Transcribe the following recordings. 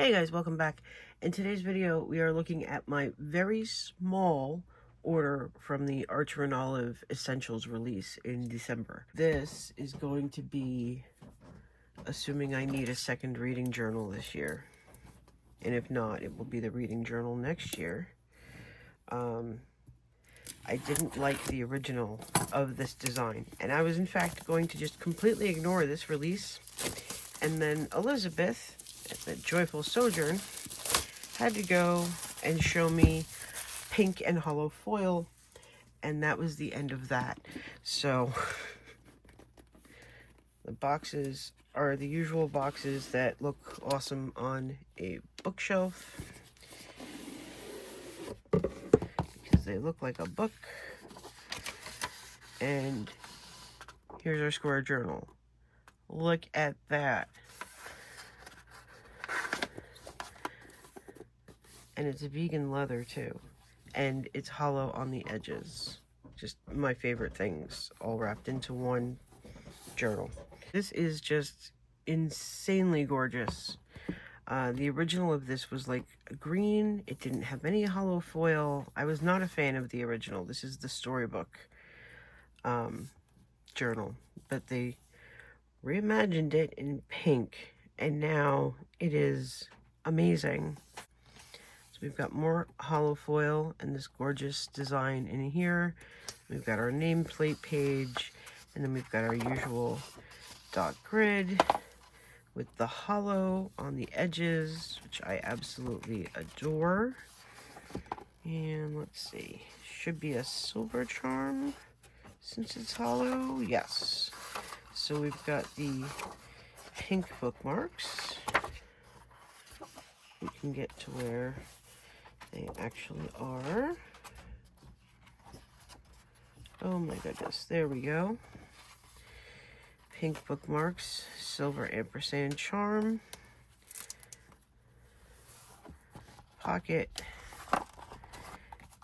Hey guys, welcome back. In today's video, we are looking at my very small order from the Archer and Olive Essentials release in December. This is going to be, assuming I need a second reading journal this year. And if not, it will be the reading journal next year. I didn't like the original of this design, and I was in fact going to just completely ignore this release. And then Elizabeth at the Joyful Sojourn had to go and show me pink and hollow foil, and that was the end of that. So the boxes are the usual boxes that look awesome on a bookshelf because they look like a book. And here's our square journal. Look at that. And it's vegan leather too. And it's hollow on the edges. Just my favorite things all wrapped into one journal. This is just insanely gorgeous. The original of this was like green. It didn't have any hollow foil. I was not a fan of the original. This is the storybook journal. But they reimagined it in pink. And now it is amazing. We've got more hollow foil and this gorgeous design in here. We've got our nameplate page, and then we've got our usual dot grid with the hollow on the edges, which I absolutely adore. And let's see, should be a silver charm since it's hollow. Yes. So we've got the pink bookmarks. We can get to where they actually are. Oh my goodness, there we go. Pink bookmarks, silver ampersand charm, pocket,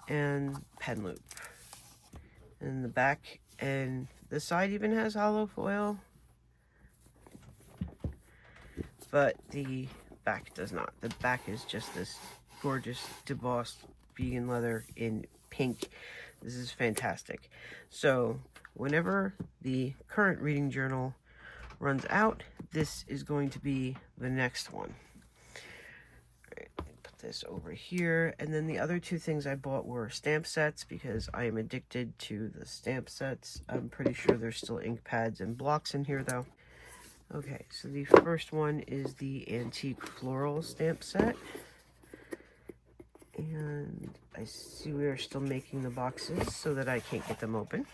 and pen loop. And the back and the side even has hollow foil, but the back does not. The back is just this gorgeous debossed vegan leather in pink. This is fantastic. So whenever the current reading journal runs out, this is going to be the next one. All right, put this over here. And then the other two things I bought were stamp sets because I am addicted to the stamp sets. I'm pretty sure there's still ink pads and blocks in here though. Okay, so the first one is the antique floral stamp set. And I see we are still making the boxes so that I can't get them open.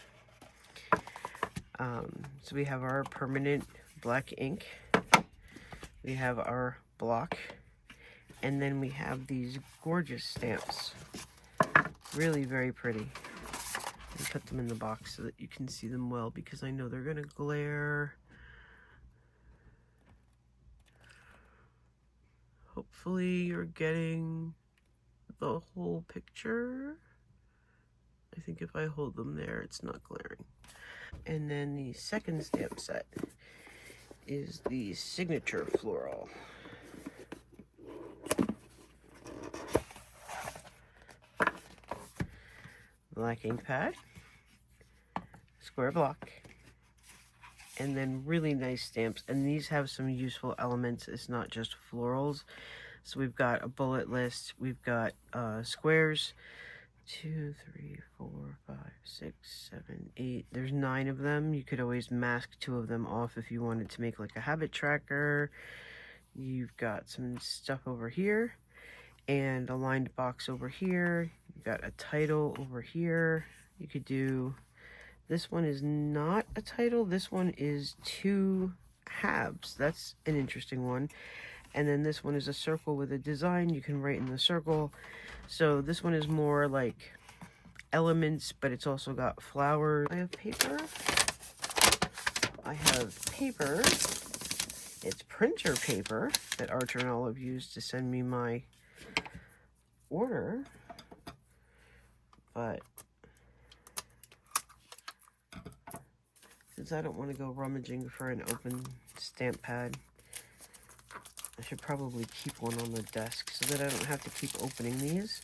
So we have our permanent black ink. We have our block. And then we have these gorgeous stamps. Really very pretty. And put them in the box so that you can see them well because I know they're going to glare. Hopefully you're getting the whole picture. I think if I hold them there, it's not glaring. And then the second stamp set is the signature floral. Black ink pad, square block, and then really nice stamps. And these have some useful elements. It's not just florals. So we've got a bullet list. We've got squares. 2, 3, 4, 5, 6, 7, 8. There's 9 of them. You could always mask 2 of them off if you wanted to make like a habit tracker. You've got some stuff over here and a lined box over here. You've got a title over here. You could do, this one is not a title. This one is 2 halves. That's an interesting one. And then this one is a circle with a design. You can write in the circle. So this one is more like elements, but it's also got flowers. I have paper. It's printer paper that Archer and Olive used to send me my order. But since I don't want to go rummaging for an open stamp pad, I should probably keep one on the desk so that I don't have to keep opening these.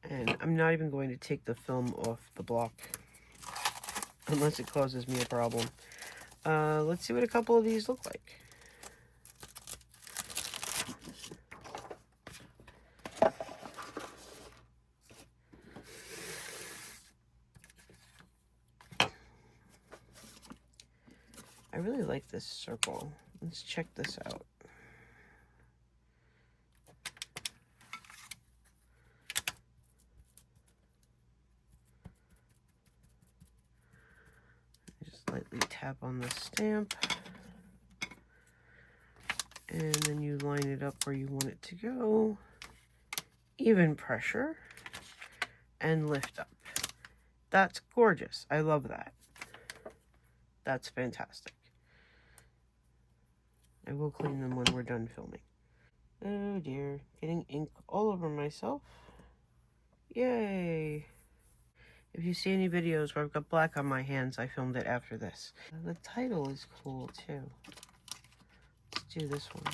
And I'm not even going to take the film off the block unless it causes me a problem. Let's see what a couple of these look like. I really like this circle. Let's check this out. Just lightly tap on the stamp. And then you line it up where you want it to go. Even pressure. And lift up. That's gorgeous. I love that. That's fantastic. I will clean them when we're done filming. Oh dear, getting ink all over myself. Yay! If you see any videos where I've got black on my hands, I filmed it after this. The title is cool too. Let's do this one.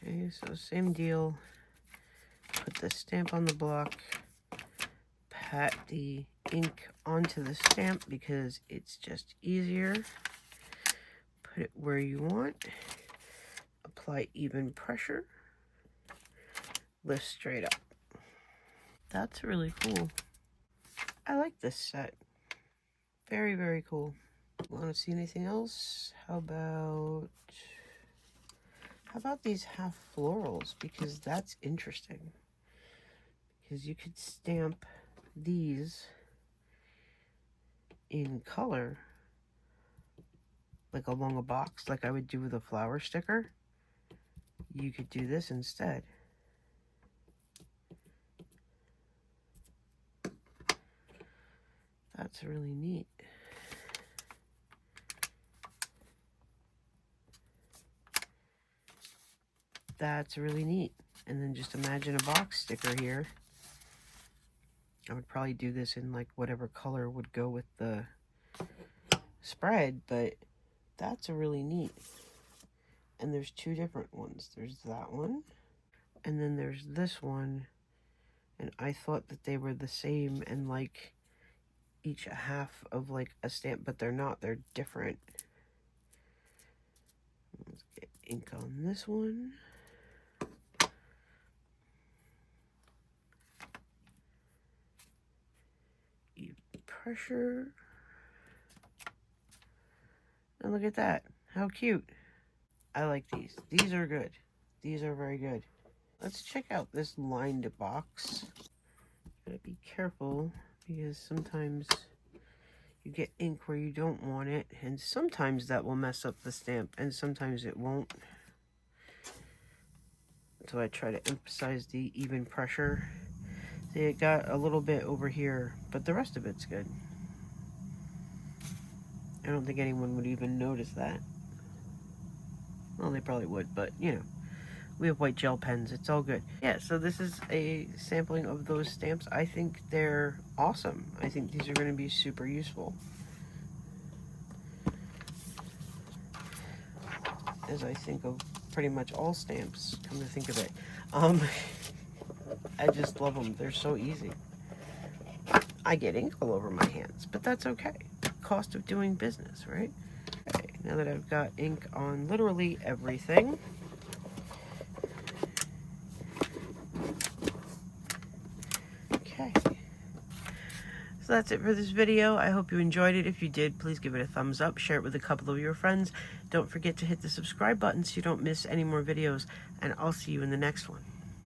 Okay, so same deal. Put the stamp on the block. Pat the ink onto the stamp because it's just easier. Put it where you want. Apply even pressure. Lift straight up. That's really cool. I like this set. Very, very cool. Want to see anything else? How about these half florals? Because that's interesting. Because you could stamp these in color, like along a box, like I would do with a flower sticker. You could do this instead. That's really neat. That's really neat. And then just imagine a box sticker here. I would probably do this in like whatever color would go with the spread, but that's really neat. And there's two different ones. There's that one, and then there's this one. And I thought that they were the same and like each a half of like a stamp, but they're not. They're different. Let's get ink on this one. Pressure. And look at that. How cute. I like these. These are good. These are very good. Let's check out this lined box. Gotta be careful because sometimes you get ink where you don't want it, and sometimes that will mess up the stamp and sometimes it won't. So I try to emphasize the even pressure. See, it got a little bit over here, but the rest of it's good. I don't think anyone would even notice that. Well, they probably would, but you know, we have white gel pens. It's all good. Yeah, so this is a sampling of those stamps. I think they're awesome. I think these are going to be super useful. As I think of pretty much all stamps, come to think of it. I just love them. They're so easy. I get ink all over my hands, but that's okay. Cost of doing business, right? Okay, now that I've got ink on literally everything, okay. So that's it for this video. I hope you enjoyed it. If you did, please give it a thumbs up, share it with a couple of your friends. Don't forget to hit the subscribe button so you don't miss any more videos, and I'll see you in the next one.